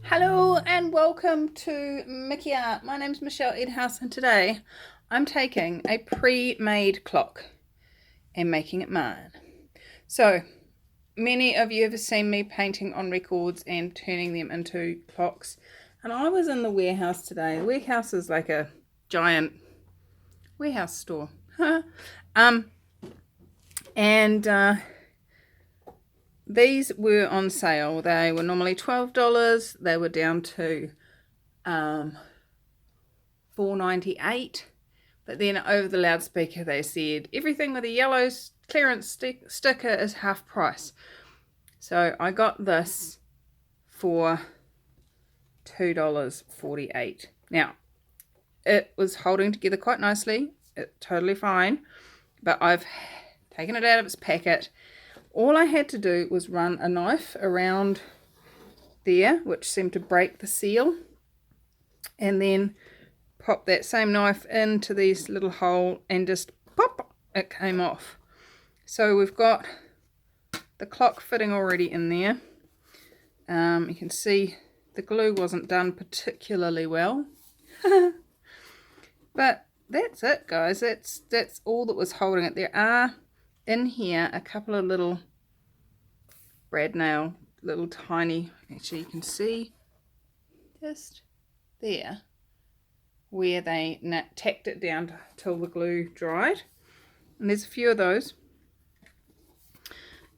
Hello and welcome to Mickey Art. My name's Michelle Edhouse and today I'm taking a pre-made clock and making it mine. So many of you have seen me painting on records and turning them into clocks, and I was in the warehouse today. The warehouse is like a giant warehouse store. These were on sale. They were normally $12. They were down to $4.98. But then over the loudspeaker they said everything with a yellow clearance sticker is half price. So I got this for $2.48. Now, it was holding together quite nicely. It's totally fine. But I've taken it out of its packet. All I had to do was run a knife around there, which seemed to break the seal, and then pop that same knife into this little hole and just pop, it came off. So we've got the clock fitting already in there. You can see the glue wasn't done particularly well. But that's it, guys. That's all that was holding it. There are in here a couple of little brad nail, little tiny, actually you can see just there where they tacked it down till the glue dried, and there's a few of those.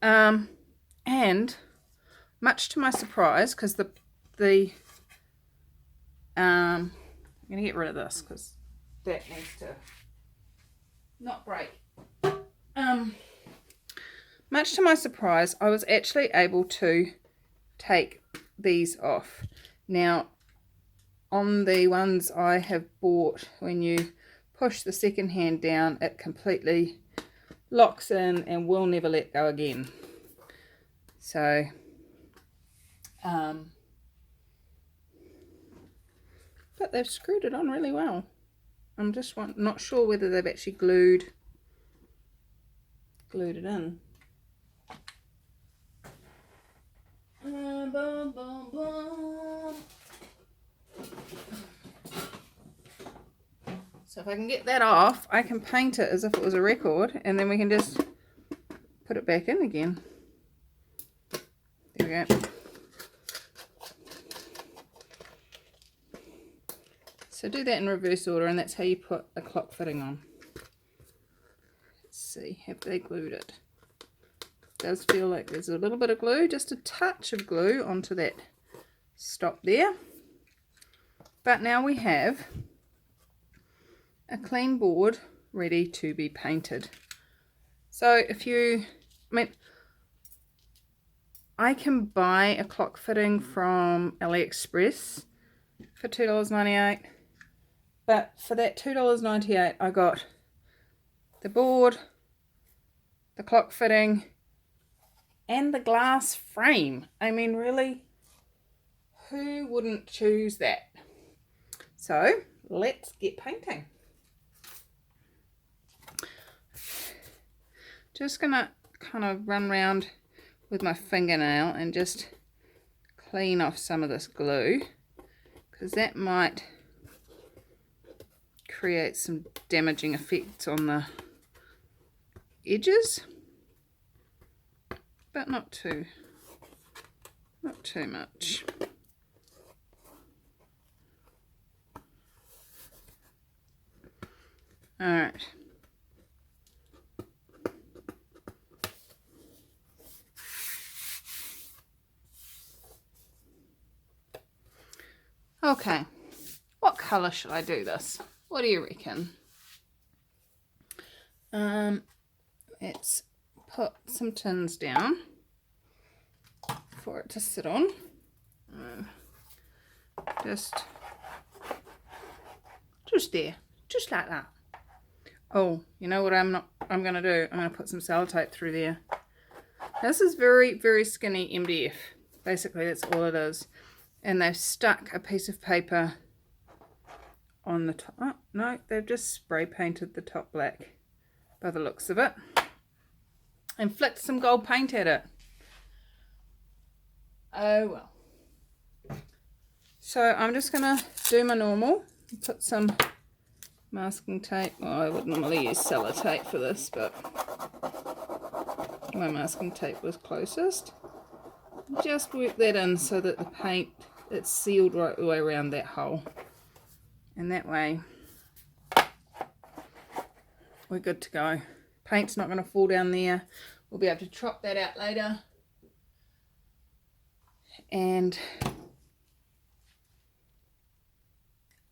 And much to my surprise, because I'm gonna get rid of this because that needs to not break. Much to my surprise, I was actually able to take these off. Now, on the ones I have bought, when you push the second hand down, it completely locks in and will never let go again. So, but they've screwed it on really well. I'm just not sure whether they've actually glued it in. So if I can get that off, I can paint it as if it was a record, and then we can just put it back in again. There we go. So do that in reverse order, and that's how you put a clock fitting on. Let's see, have they glued it? Does feel like there's a little bit of glue, just a touch of glue onto that stop there. But now we have a clean board ready to be painted. So I can buy a clock fitting from AliExpress for $2.98, but for that $2.98 I got the board, the clock fitting, and the glass frame. I mean, really, who wouldn't choose that? So let's get painting. Just gonna kind of run around with my fingernail and just clean off some of this glue, because that might create some damaging effects on the edges. But not too much. All right. Okay. What color should I do this? What do you reckon? Let's put some tins down for it to sit on. Just there, just like that. Oh, you know what I'm gonna do? I'm gonna put some sellotape through there. This is very, very skinny MDF. Basically, that's all it is. And they've stuck a piece of paper on the top. Oh, no, they've just spray painted the top black by the looks of it, and flicked some gold paint at it. Oh well. So I'm just going to do my normal, put some masking tape. Well, I would normally use sellotape for this, but my masking tape was closest. Just work that in so that the paint, it's sealed right the way around that hole. And that way we're good to go. Paint's not going to fall down there. We'll be able to chop that out later. And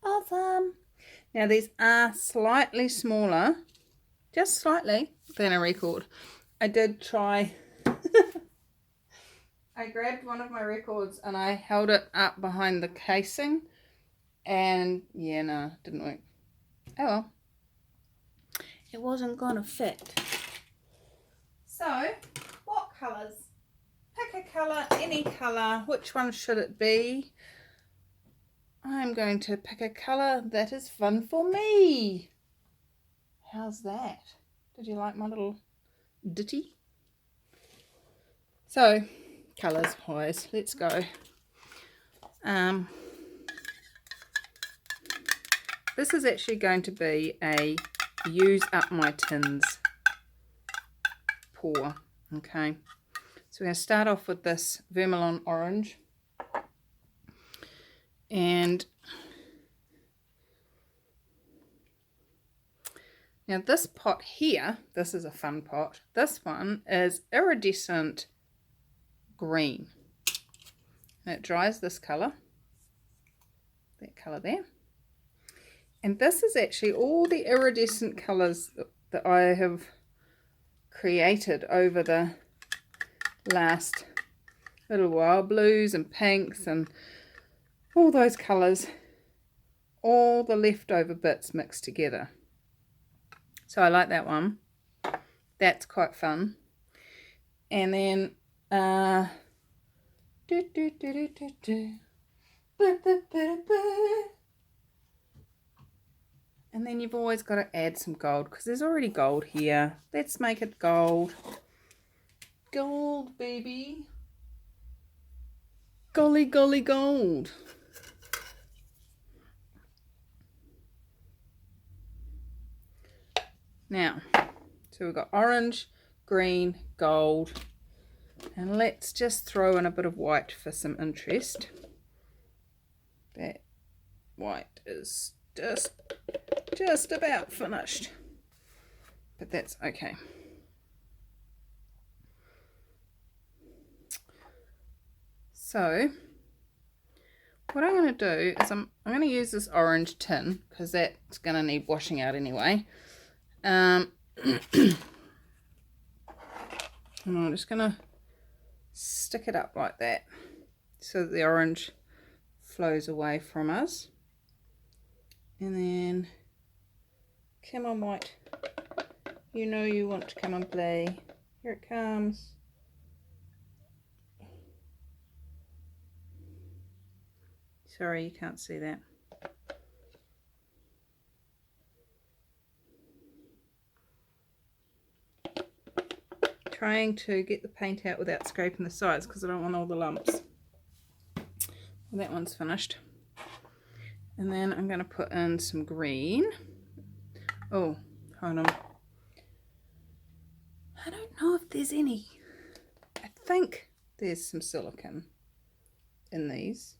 awesome. Now these are slightly smaller, just slightly, than a record. I did try, I grabbed one of my records and I held it up behind the casing, and yeah, no, didn't work. Oh well, it wasn't gonna fit. So, what colours? Pick a colour, any colour. Which one should it be? I'm going to pick a colour that is fun for me. How's that? Did you like my little ditty? So, colours wise, let's go. This is actually going to be a use up my tins pour. Okay, so we're going to start off with this vermilion orange. And now this pot here, this is a fun pot. This one is iridescent green. And it dries this colour, that colour there. And this is actually all the iridescent colours that I have created over the last little while. Blues and pinks and all those colours, all the leftover bits mixed together. So I like that one. That's quite fun. And then and then you've always got to add some gold, because there's already gold here. Let's make it gold. Gold, baby. Golly, golly, gold. Now, so we've got orange, green, gold, and let's just throw in a bit of white for some interest. That white is just about finished, but that's okay. So what I'm going to do is I'm going to use this orange tin, because that's going to need washing out anyway. And I'm just going to stick it up like that so that the orange flows away from us. And then, come on white, you know you want to come and play. Here it comes. Sorry, you can't see that. Trying to get the paint out without scraping the sides, because I don't want all the lumps. Well, that one's finished. And then I'm going to put in some green. Oh, hold on. I don't know if there's any. I think there's some silicone in these.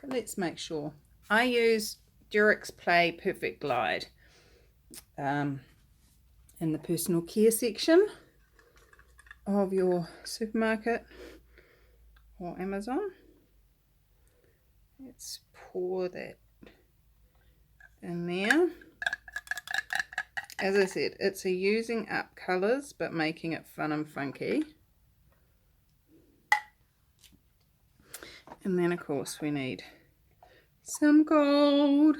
But let's make sure. I use Durex Play Perfect Glide in the personal care section of your supermarket or Amazon. Let's pour that in there. As I said, it's a using up colours but making it fun and funky. And then of course we need some gold,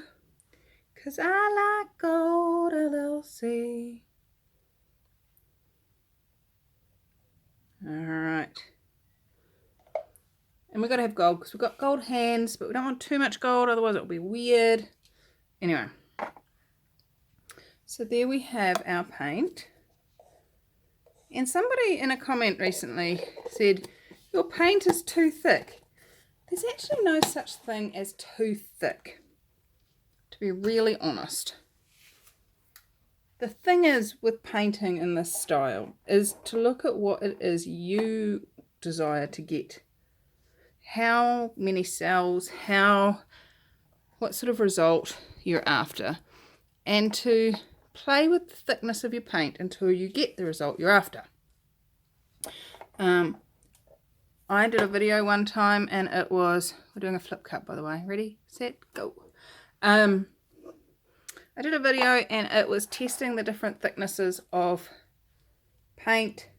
because I like gold, LLC. Alright. And we've got to have gold, because we've got gold hands, but we don't want too much gold, otherwise it'll be weird. Anyway. So there we have our paint. And somebody in a comment recently said, your paint is too thick. There's actually no such thing as too thick, to be really honest. The thing is with painting in this style is to look at what it is you desire to get. How many cells, what sort of result you're after, and to play with the thickness of your paint until you get the result you're after. I did a video one time and it was, we're doing a flip cut by the way, ready, set, go. I did a video and it was testing the different thicknesses of paint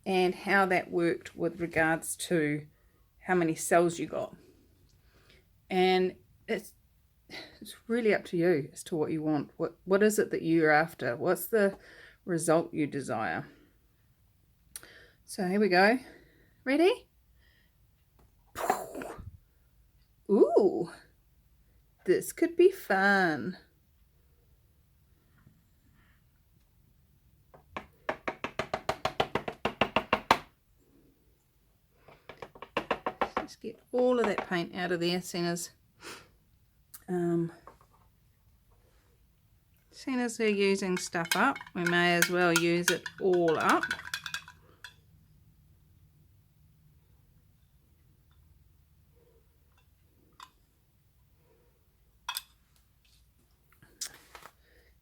and how that worked with regards to how many cells you got. And it's really up to you as to what you want. What is it that you're after? What's the result you desire? So here we go. Ready? Ooh, this could be fun. Let's get all of that paint out of there, seeing as we're using stuff up, we may as well use it all up.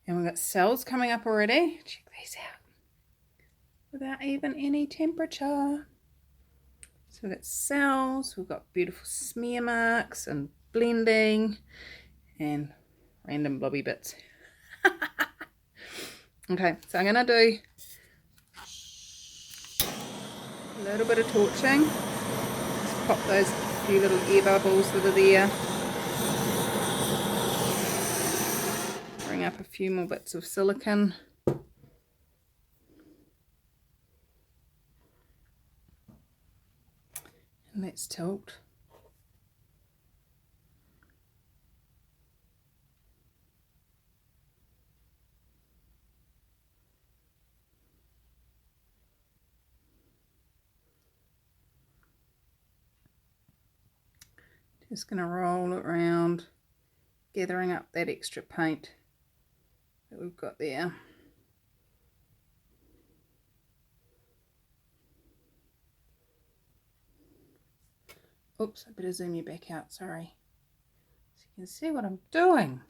And we've got cells coming up already. Check these out. Without even any temperature. So we've got cells, we've got beautiful smear marks and blending and random blobby bits. Okay, so I'm going to do a little bit of torching. Just pop those few little air bubbles that are there. Bring up a few more bits of silicone. And let's tilt. Just going to roll it around, gathering up that extra paint that we've got there. Oops, I better zoom you back out, sorry. So you can see what I'm doing.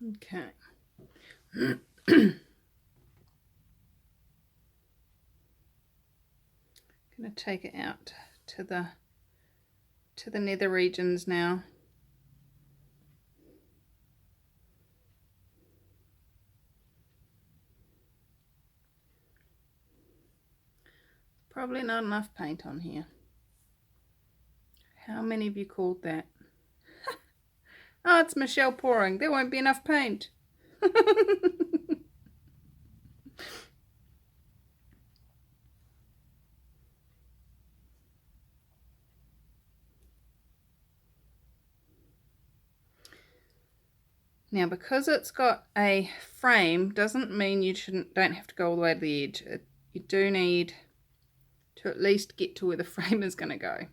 Okay. Gonna take it out to the nether regions now. Probably not enough paint on here. How many of you called that? Oh, it's Michelle pouring. There won't be enough paint. Now, because it's got a frame, doesn't mean you don't have to go all the way to the edge. You do need to at least get to where the frame is going to go.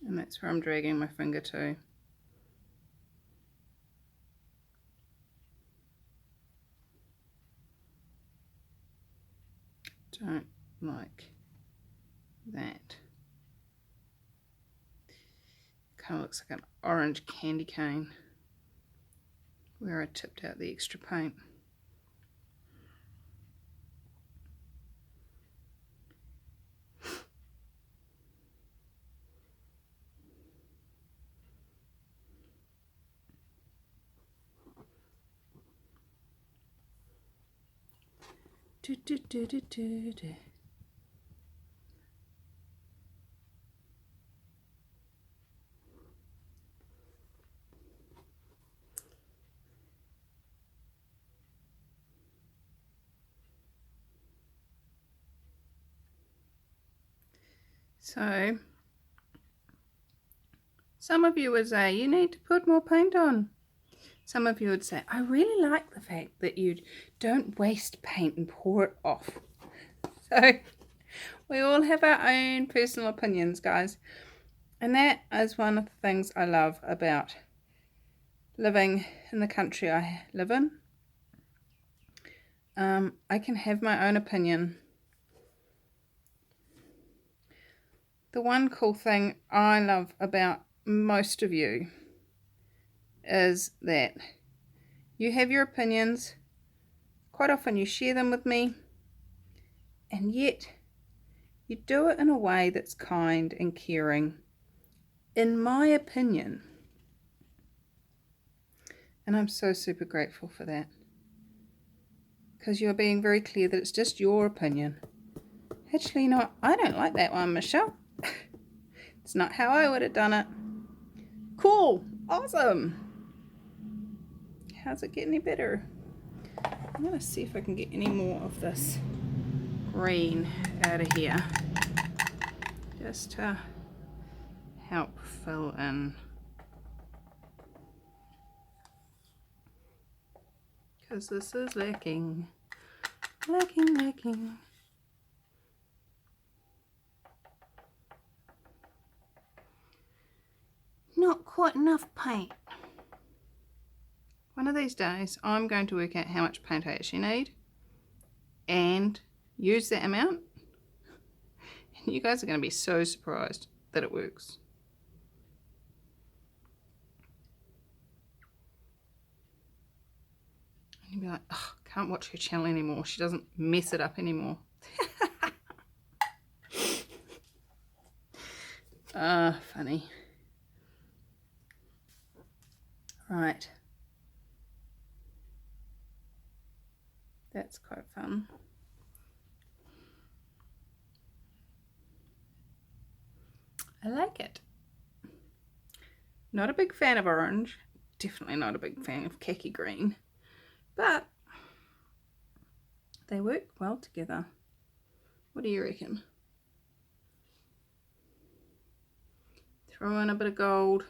And that's where I'm dragging my finger to. Don't like that. Kind of looks like an orange candy cane where I tipped out the extra paint. So, some of you would say, you need to put more paint on. Some of you would say, I really like the fact that you don't waste paint and pour it off. So, we all have our own personal opinions, guys. And that is one of the things I love about living in the country I live in. I can have my own opinion. The one cool thing I love about most of you is that you have your opinions. Quite often you share them with me, and yet you do it in a way that's kind and caring, in my opinion. And I'm so super grateful for that, because you're being very clear that it's just your opinion. Actually, you know what? I don't like that one, Michelle. It's not how I would have done it. Cool. Awesome. How's it get any better? I'm going to see if I can get any more of this green out of here, just to help fill in, because this is lacking. Not quite enough paint. One of these days I'm going to work out how much paint I actually need and use that amount, and you guys are going to be so surprised that it works. And you'll be like, oh, can't watch her channel anymore, she doesn't mess it up anymore. Funny. Right. That's quite fun. I like it. Not a big fan of orange. Definitely not a big fan of khaki green. But they work well together. What do you reckon? Throw in a bit of gold.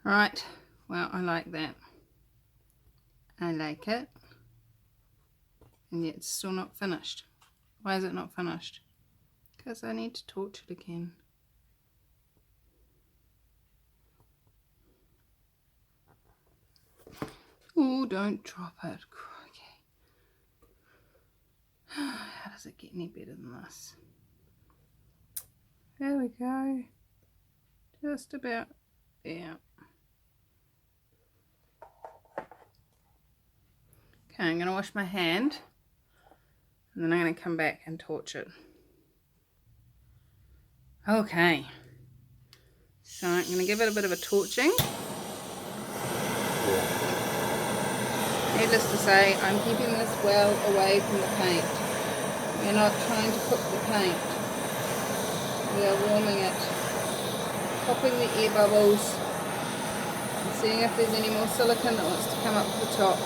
Right, well, I like that. I like it. And yet it's still not finished. Why is it not finished? Because I need to torch it again. Oh, don't drop it. Crikey. How does it get any better than this? There we go. Just about there. Okay, I'm going to wash my hand, and then I'm going to come back and torch it. Okay, so I'm going to give it a bit of a torching. Needless to say, I'm keeping this well away from the paint. We're not trying to cook the paint. We are warming it, popping the air bubbles, and seeing if there's any more silicone that wants to come up to the top.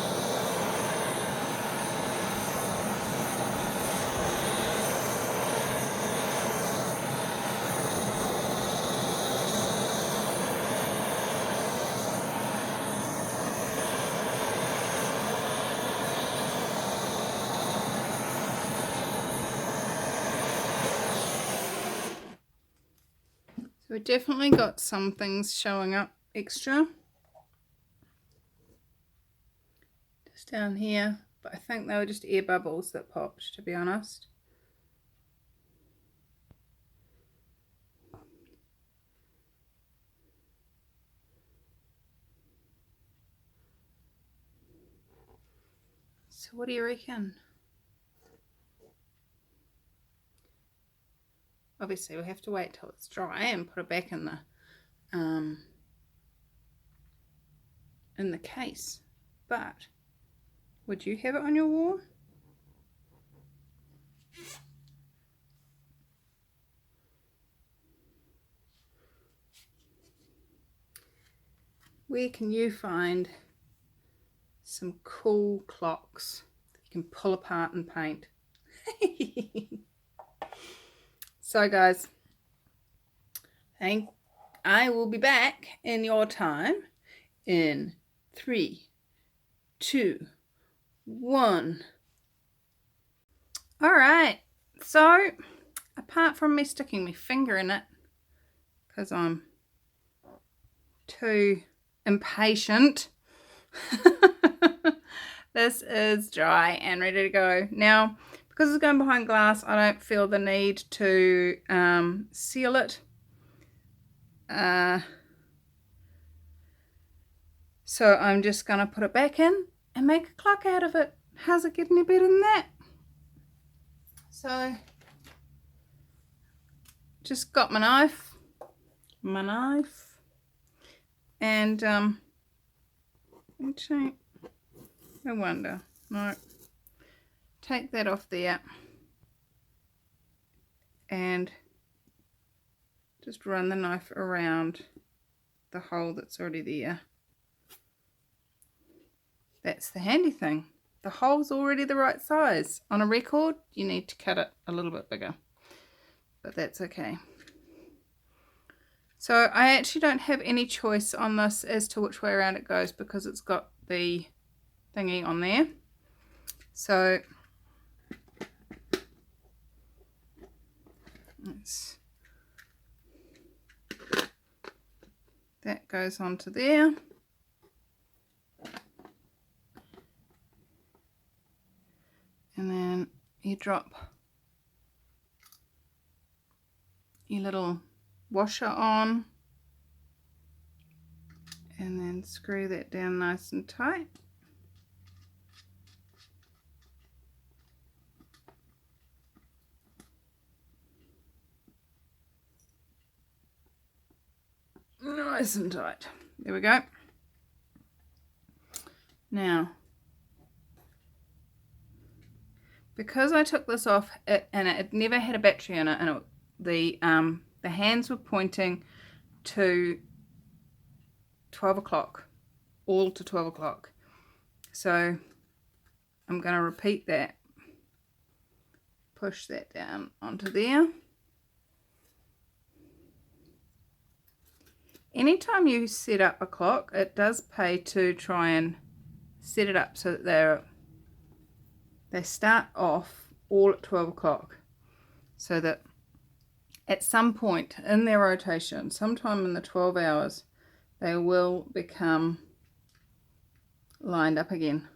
So we definitely got some things showing up extra. Just down here, but I think they were just air bubbles that popped, to be honest. So what do you reckon? Obviously we have to wait till it's dry and put it back in the case, but would you have it on your wall? Where can you find some cool clocks that you can pull apart and paint? So guys, I will be back in your time in 3, 2, 1. All right, so apart from me sticking my finger in it because I'm too impatient, this is dry and ready to go. Now, because it's going behind glass, I don't feel the need to seal it. So I'm just going to put it back in and make a clock out of it. How's it getting any better than that? So, just got my knife, and actually, no wonder, no, take that off there, and just run the knife around the hole that's already there. That's the handy thing. The hole's already the right size. On a record, you need to cut it a little bit bigger, but that's okay. So I actually don't have any choice on this as to which way around it goes because it's got the thingy on there. So that goes onto there. And then you drop your little washer on and then screw that down nice and tight. Nice and tight. There we go. Now, because I took this off and it never had a battery in it, and the hands were pointing to 12 o'clock, all to 12 o'clock. So I'm going to repeat that. Push that down onto there. Anytime you set up a clock, it does pay to try and set it up so that they start off all at 12 o'clock, so that at some point in their rotation, sometime in the 12 hours, they will become lined up again.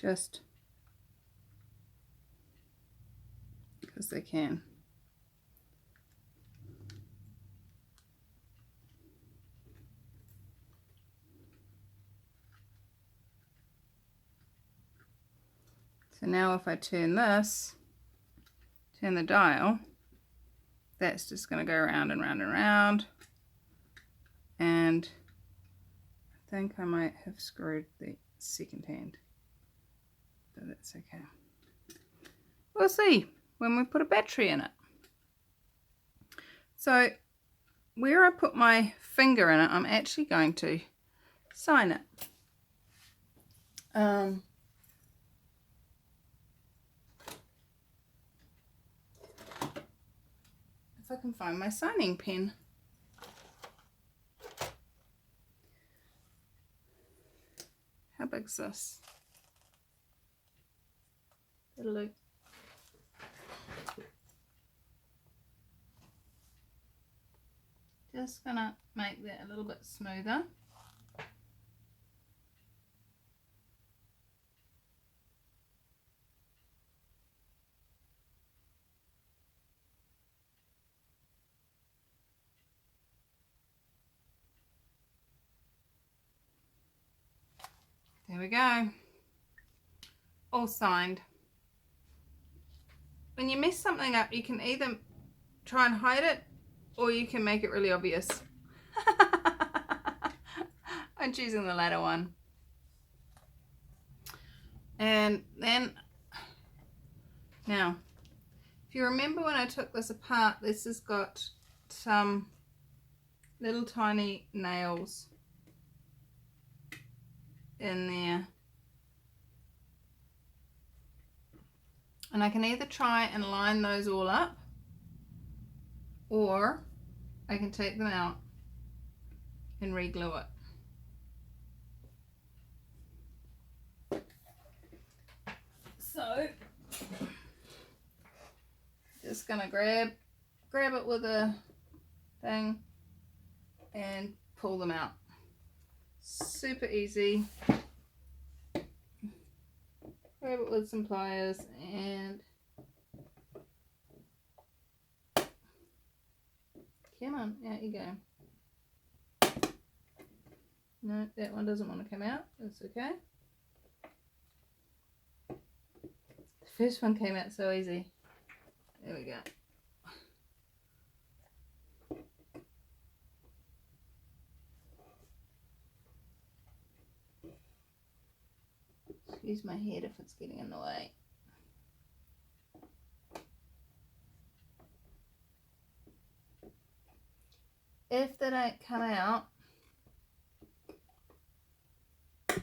Just because they can. So now if I turn the dial, that's just going to go round and round and round. And I think I might have screwed the second hand, but that's okay. We'll see when we put a battery in it. So where I put my finger in it, I'm actually going to sign it. If I can find my signing pen. How big's this? Just gonna make that a little bit smoother. There we go. All signed. When you mess something up, you can either try and hide it or you can make it really obvious. I'm choosing the latter one. And then, now, if you remember when I took this apart, this has got some little tiny nails in there. And I can either try and line those all up, or I can take them out and re-glue it. So, just gonna grab it with a thing and pull them out. Super easy. Grab it with some pliers and come on, out you go. No, that one doesn't want to come out. That's okay. The first one came out so easy. There we go. Excuse my head if it's getting in the way. If they don't come out, you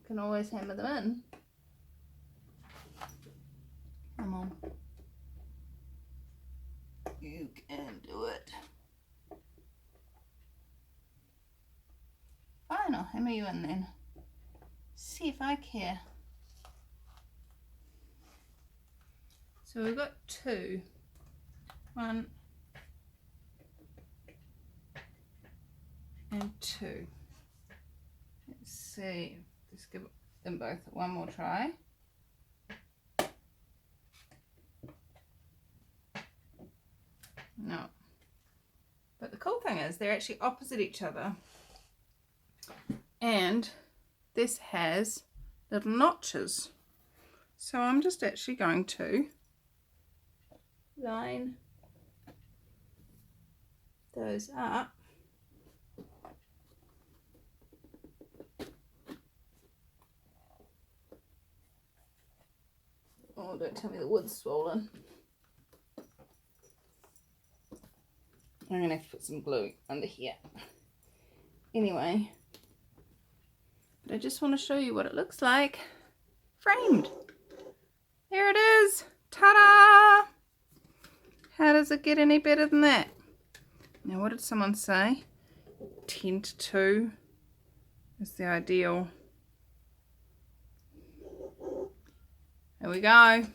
can always hammer them in. Come on. You can do it. Fine, I'll hammer you in then. See if I care. So we've got two. One and two. Let's see. Let's give them both one more try. No. But the cool thing is they're actually opposite each other. And this has little notches. So I'm just actually going to line those up. Oh, don't tell me the wood's swollen. I'm going to have to put some glue under here. Anyway, but I just want to show you what it looks like framed. There it is. Ta-da! How does it get any better than that? Now, what did someone say? 10 to 2 is the ideal. There we go.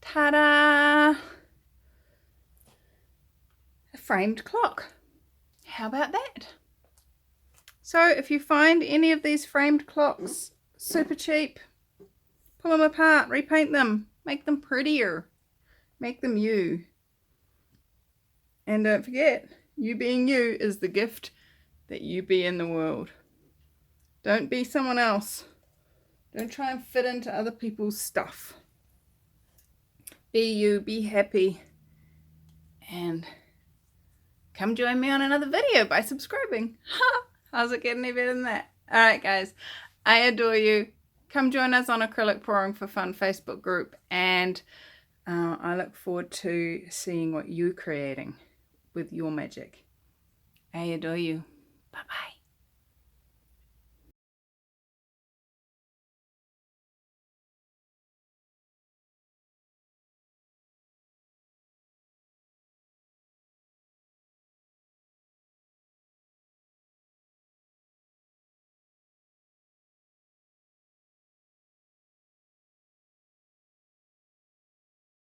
Ta-da! A framed clock. How about that? So if you find any of these framed clocks super cheap, pull them apart, repaint them, make them prettier, make them you. And don't forget, you being you is the gift that you be in the world. Don't be someone else. Don't try and fit into other people's stuff. Be you, be happy, and come join me on another video by subscribing. How's it getting any better than that? Alright guys, I adore you. Come join us on Acrylic Pouring for Fun Facebook group, and I look forward to seeing what you're creating with your magic. I adore you. Bye bye.